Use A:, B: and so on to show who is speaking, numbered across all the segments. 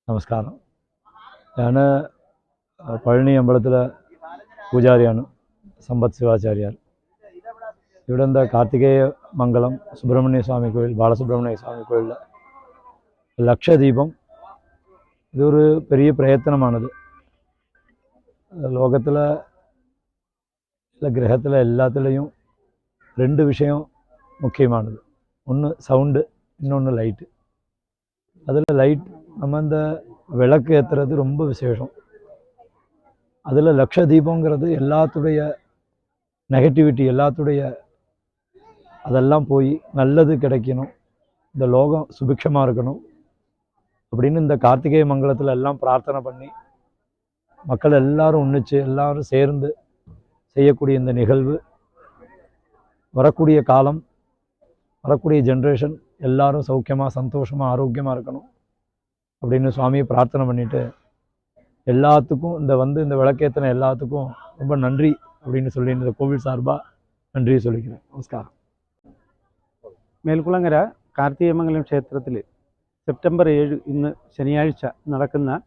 A: നമസ്കാരം. ഞാൻ പഴനി അമ്പലത്തിലെ പൂജാരിയാണ്, സമ്പത്ത് ശിവാചാര്യാൽ. ഇവിടെ എന്താ കാർത്തികേയ മംഗളം സുബ്രഹ്മണ്യ സ്വാമി കോയിൽ, பாலசுப்ரமணிய സ്വാമി கோயிலில் லட்சதீபம். இது ஒரு பெரிய பிரயத்தனமானது. லோகத்தில் இல்லை கிரகத்தில் எல்லாத்துலேயும் ரெண்டு விஷயம் முக்கியமானது. ஒன்று சவுண்டு, இன்னொன்று லைட்டு. அதில் லைட் நம்ம இந்த விளக்கு ஏற்றுறது ரொம்ப விசேஷம். அதில் லட்சதீபங்கிறது எல்லாத்துடைய நெகட்டிவிட்டி, எல்லாத்துடைய அதெல்லாம் போய் நல்லது கிடைக்கணும், இந்த லோகம் சுபிக்ஷமாக இருக்கணும் அப்படின்னு இந்த கார்த்திகை மங்கலத்தில் எல்லாம் பிரார்த்தனை பண்ணி மக்கள் எல்லாரும் ஒன்றிச்சு எல்லாரும் சேர்ந்து செய்யக்கூடிய இந்த நிகழ்வு வரக்கூடிய காலம், வரக்கூடிய ஜென்ரேஷன் எல்லாரும் சௌக்கியமாக சந்தோஷமாக ஆரோக்கியமாக இருக்கணும் அப்படின்னு சுவாமியை பிரார்த்தனை பண்ணிட்டு எல்லாத்துக்கும் இந்த விளக்கேற்றின எல்லாத்துக்கும் ரொம்ப நன்றி அப்படின்னு சொல்லி இந்த கோவில் சார்பாக நன்றி சொல்லிக்கிறேன். நமஸ்காரம்.
B: മേൽക്കുളങ്ങര കാർത്തികമംഗലം ക്ഷേത്രത്തിൽ സെപ്റ്റംബർ 7 ഇന്ന് ശനിയാഴ്ച നടക്കുന്ന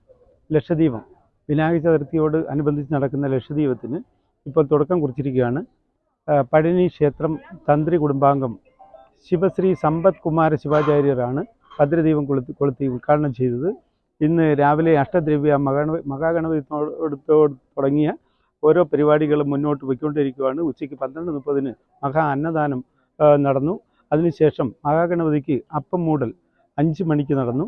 B: ലക്ഷദീപം, വിനായക ചതുർത്ഥിയോട് അനുബന്ധിച്ച് നടക്കുന്ന ലക്ഷദീപത്തിന് ഇപ്പോൾ തുടക്കം കുറിച്ചിരിക്കുകയാണ്. പഴനി ക്ഷേത്രം തന്ത്രി കുടുംബാംഗം ശിവശ്രീ സമ്പത്ത് കുമാര ശിവാചാര്യരാണ് ഭദ്രദീപം കൊളുത്തി ഉദ്ഘാടനം ചെയ്തത്. ഇന്ന് രാവിലെ അഷ്ടദ്രവ്യ മഹാഗണപതിയോട് തുടങ്ങിയ ഓരോ പരിപാടികളും മുന്നോട്ട് പോയിക്കൊണ്ടിരിക്കുകയാണ്. ഉച്ചയ്ക്ക് 12:30 മഹാ അന്നദാനം നടന്നു. അതിനുശേഷം മഹാഗണപതിക്ക് അപ്പം മൂടൽ 5 മണിക്ക് നടന്നു.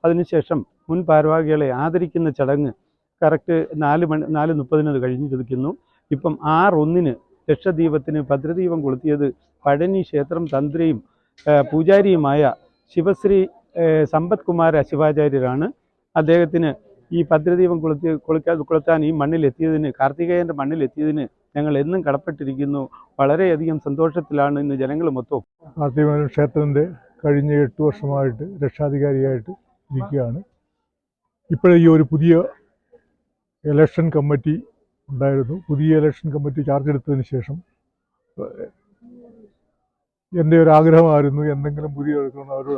B: അതിനുശേഷം മുൻ ഭാരവാഹികളെ ആദരിക്കുന്ന ചടങ്ങ് കറക്റ്റ് 4:30 കഴിഞ്ഞിരിക്കുന്നു. ഇപ്പം 6:01 ലക്ഷദീപത്തിന് ഭദ്രദീപം കൊളുത്തിയത് പഴനി ക്ഷേത്രം തന്ത്രിയും പൂജാരിയുമായ ശിവശ്രീ സമ്പത്ത് കുമാര ശിവാചാര്യരാണ്. അദ്ദേഹത്തിന് ഈ ഭദ്രദീപം കൊളുത്താൻ ഈ മണ്ണിലെത്തിയതിന്, കാർത്തികേയൻ്റെ മണ്ണിലെത്തിയതിന് ഞങ്ങൾ എന്നും കടപ്പെട്ടിരിക്കുന്നു. വളരെയധികം സന്തോഷത്തിലാണ് ഇന്ന് ജനങ്ങൾ മൊത്തം.
C: കാർത്തികേയ ക്ഷേത്രത്തിൻ്റെ കഴിഞ്ഞ 8 വർഷമായിട്ട് രക്ഷാധികാരിയായിട്ട് ഇരിക്കുകയാണ്. ഇപ്പോഴീ ഒരു പുതിയ ഇലക്ഷൻ കമ്മിറ്റി ഉണ്ടായിരുന്നു. പുതിയ ഇലക്ഷൻ കമ്മിറ്റി ചാർജ് എടുത്തതിന് ശേഷം എൻ്റെ ഒരു ആഗ്രഹമായിരുന്നു എന്തെങ്കിലും പുതിയ എടുക്കണമെന്ന്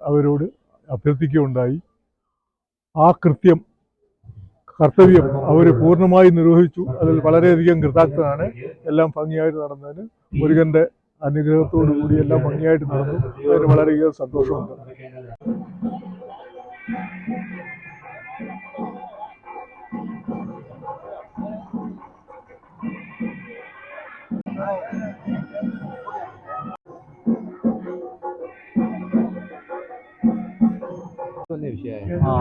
C: അവരോട് അഭ്യർത്ഥിക്കുകയുണ്ടായി. ആ കർത്തവ്യം അവർ പൂർണ്ണമായി നിർവഹിച്ചു. അതിൽ വളരെയധികം കൃതാർത്ഥനാണ്. എല്ലാം ഭംഗിയായിട്ട് നടന്നതിന് മുരുകൻ്റെ അനുഗ്രഹത്തോടു കൂടി എല്ലാം ഭംഗിയായിട്ട് നടന്നു. അതിന് വളരെയധികം സന്തോഷമുണ്ട്.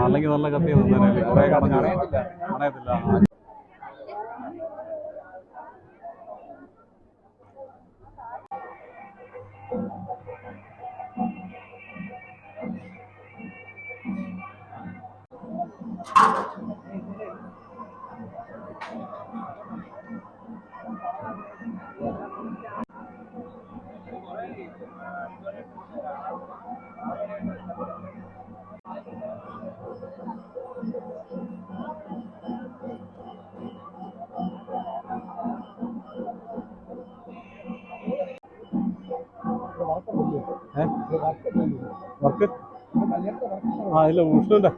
D: അല്ലെങ്കിൽ നല്ല കത്തി തന്നേനല്ലേ, കുറേ കടഞ്ഞില്ല. വർക്ക് ഇല്ല, ഉഷ്ണുണ്ട്.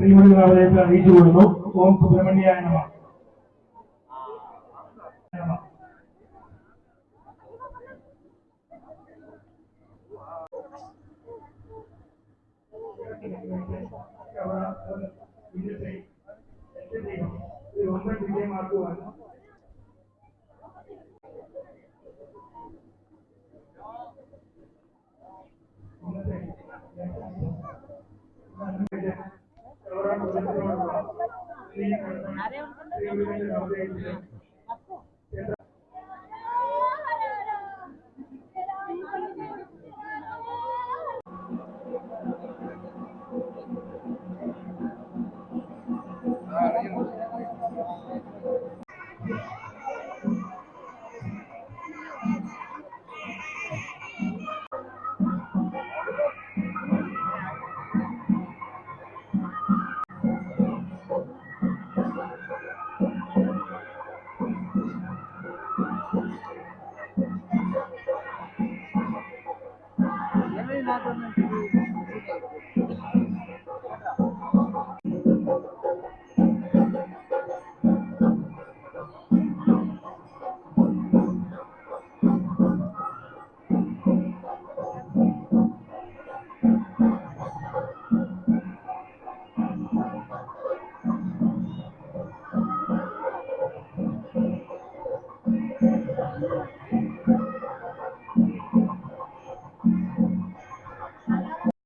E: ശ്രീമതികളെ അറിയിച്ചു കൊടുത്തു. ഓം സുബ്രഹ്മണ്യായ നമഃ. ഇന്നത്തെ വിജയമാക്കുവാനും